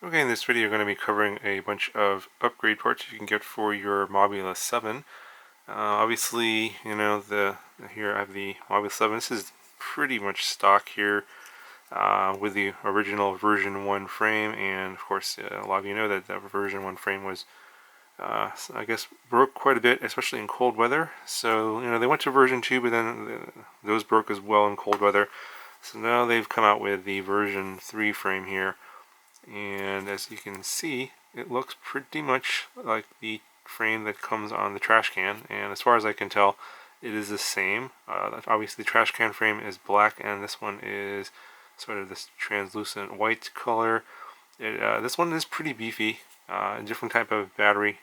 Okay, in this video we're going to be covering a bunch of upgrade parts you can get for your Mobula7. Obviously, here I have the Mobula7. This is pretty much stock here with the original version 1 frame, and of course a lot of you know that the version 1 frame was I guess broke quite a bit, especially in cold weather. So they went to version 2, but then those broke as well in cold weather. So now they've come out with the version 3 frame here. And as you can see, it looks pretty much like the frame that comes on the Trashcan, and as far as I can tell, it is the same. Obviously the Trashcan frame is black, and this one is sort of this translucent white color. This one is pretty beefy, a different type of battery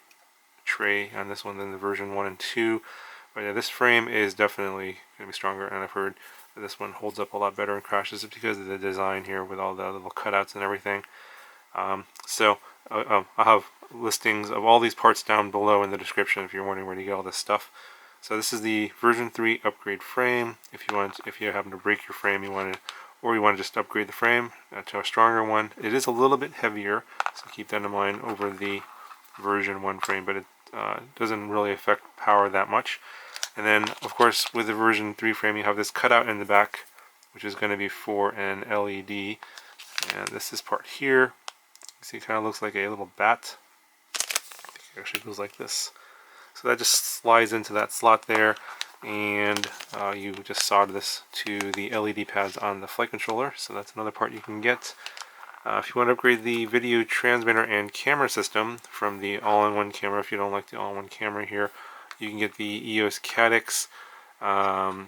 tray on this one than the version 1 and 2. But yeah, this frame is definitely going to be stronger, and I've heard that this one holds up a lot better in crashes because of the design here with all the little cutouts and everything. I'll have listings of all these parts down below in the description if you're wondering where to get all this stuff. So this is the version 3 upgrade frame. If you happen to break your frame, you want to just upgrade the frame to a stronger one. It is a little bit heavier, so keep that in mind over the version 1 frame, but it doesn't really affect power that much. And then, of course, with the version 3 frame, you have this cutout in the back, which is going to be for an LED. And this is part here. See, it kind of looks like a little bat. I think it actually goes like this. So that just slides into that slot there, and you just solder this to the LED pads on the flight controller. So that's another part you can get. If you want to upgrade the video transmitter and camera system from the all-in-one camera, if you don't like the all-in-one camera here, you can get the EOS Cadix. I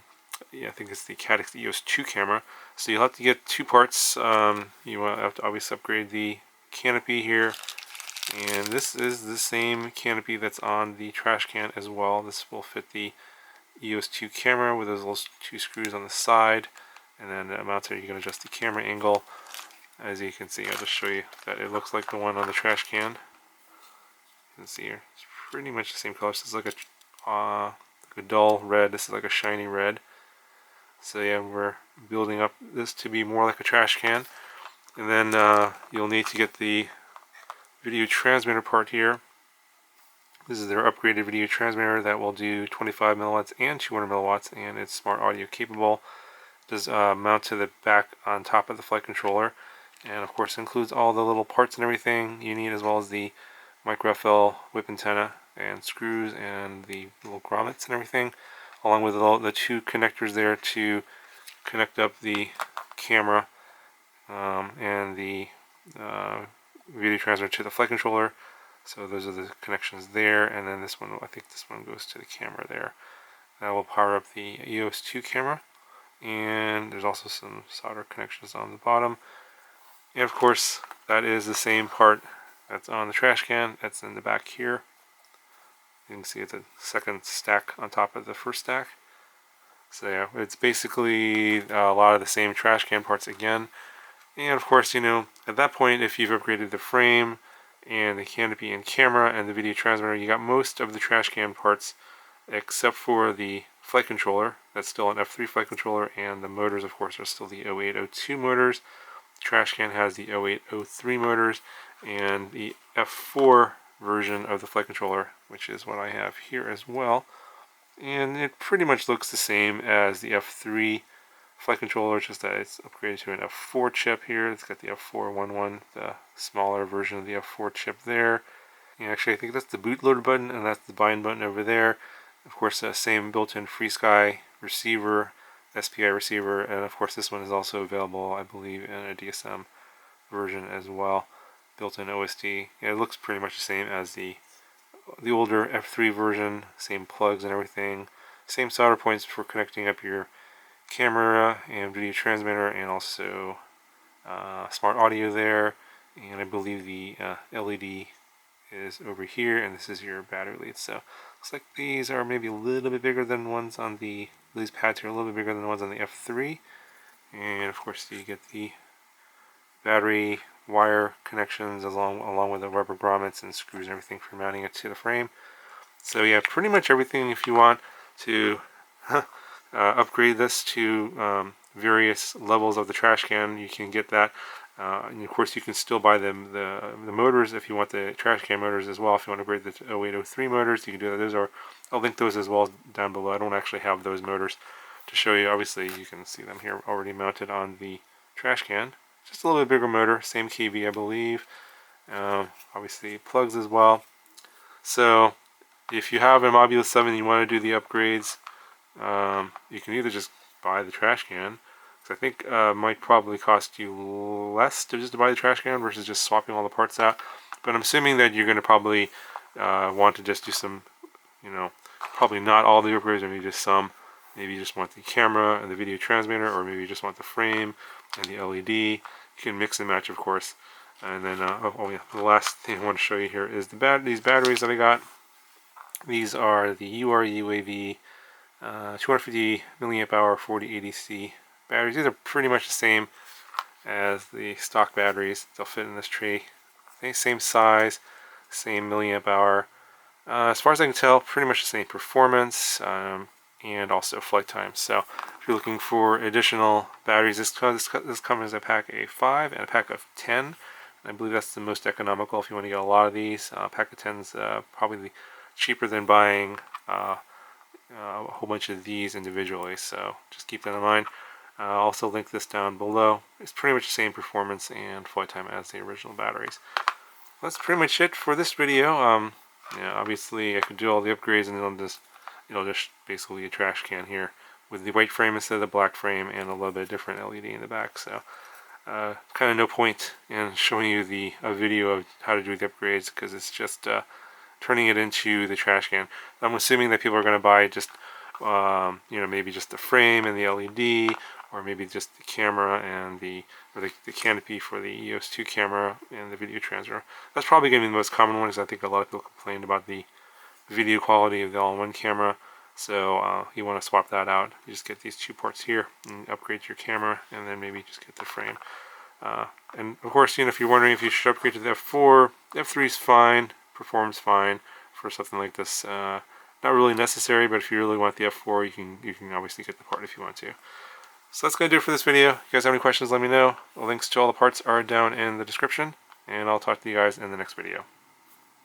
think it's the Cadix EOS 2 camera. So you'll have to get two parts. You will have to obviously upgrade the canopy here, and this is the same canopy that's on the Trashcan as well. This will fit the EOS 2 camera with those little two screws on the side, and then the mounts here, you can adjust the camera angle. As you can see, I'll just show you that it looks like the one on the Trashcan. You can see here, it's pretty much the same color. This is like a dull red, this is like a shiny red. So yeah, we're building up this to be more like a Trashcan. And then you'll need to get the video transmitter part here. This is their upgraded video transmitter that will do 25 milliwatts and 200 milliwatts, and it's smart audio capable. It does mount to the back on top of the flight controller, and of course includes all the little parts and everything you need, as well as the micro FL whip antenna and screws and the little grommets and everything, along with the two connectors there to connect up the camera and the video transmitter to the flight controller. So those are the connections there, and then this one, I think this one goes to the camera there. That will power up the EOS 2 camera, and there's also some solder connections on the bottom. And of course, that is the same part that's on the Trashcan. That's in the back here. You can see it's a second stack on top of the first stack. So yeah, it's basically a lot of the same Trashcan parts again. And of course, at that point, if you've upgraded the frame and the canopy and camera and the video transmitter, you got most of the Trashcan parts except for the flight controller. That's still an F3 flight controller, and the motors, of course, are still the 0802 motors. The Trashcan has the 0803 motors and the F4 version of the flight controller, which is what I have here as well. And it pretty much looks the same as the F3 flight controller, just that it's upgraded to an F4 chip here. It's got the F411, the smaller version of the F4 chip there. And actually, I think that's the bootloader button, and that's the bind button over there. Of course, the same built-in FreeSky receiver, SPI receiver, and of course this one is also available, I believe, in a DSM version as well. Built-in OSD. Yeah, it looks pretty much the same as the older F3 version. Same plugs and everything. Same solder points for connecting up your camera and video transmitter, and also smart audio there. And I believe the LED is over here, and this is your battery lead. So looks like these are maybe a little bit bigger than ones on these pads here, a little bit bigger than the ones on the F3. And of course you get the battery wire connections along with the rubber grommets and screws and everything for mounting it to the frame. So yeah, pretty much everything. If you want to upgrade this to various levels of the Trashcan, you can get that. And of course, you can still buy the motors if you want the Trashcan motors as well. If you want to upgrade the 0803 motors, you can do that. I'll link those as well down below. I don't actually have those motors to show you. Obviously, you can see them here already mounted on the Trashcan. Just a little bit bigger motor, same kV, I believe. Obviously, plugs as well. So, if you have a Mobula7 and you want to do the upgrades, you can either just buy the Trashcan. I think might probably cost you less to just buy the Trashcan versus just swapping all the parts out. But I'm assuming that you're going to probably want to just do some, probably not all the upgrades, or maybe just some. Maybe you just want the camera and the video transmitter, or maybe you just want the frame and the LED. You can mix and match, of course. And then, the last thing I want to show you here is these batteries that I got. These are the UAV 250 milliamp hour 4080C batteries. These are pretty much the same as the stock batteries. They'll fit in this tray. Same size, same milliamp hour. As far as I can tell, pretty much the same performance and also flight time. So if you're looking for additional batteries, this comes as a pack of 5 and a pack of 10. I believe that's the most economical if you want to get a lot of these. A pack of 10 is probably cheaper than buying a whole bunch of these individually, so just keep that in mind. I'll also link this down below. It's pretty much the same performance and flight time as the original batteries. That's pretty much it for this video. Obviously I could do all the upgrades and then just basically a trash can here with the white frame instead of the black frame and a little bit different LED in the back. So kind of no point in showing you a video of how to do the upgrades, because it's just turning it into the trash can. I'm assuming that people are going to buy just maybe just the frame and the LED, or maybe just the camera and the canopy for the EOS 2 camera and the video transmitter. That's probably going to be the most common one, because I think a lot of people complained about the video quality of the all-in-one camera. So you want to swap that out. You just get these 2 ports here and upgrade your camera, and then maybe just get the frame. And of course, if you're wondering if you should upgrade to the F4, F3 is fine, performs fine for something like this. Not really necessary, but if you really want the F4, you can obviously get the part if you want to. So that's going to do it for this video. If you guys have any questions, let me know. The links to all the parts are down in the description, and I'll talk to you guys in the next video.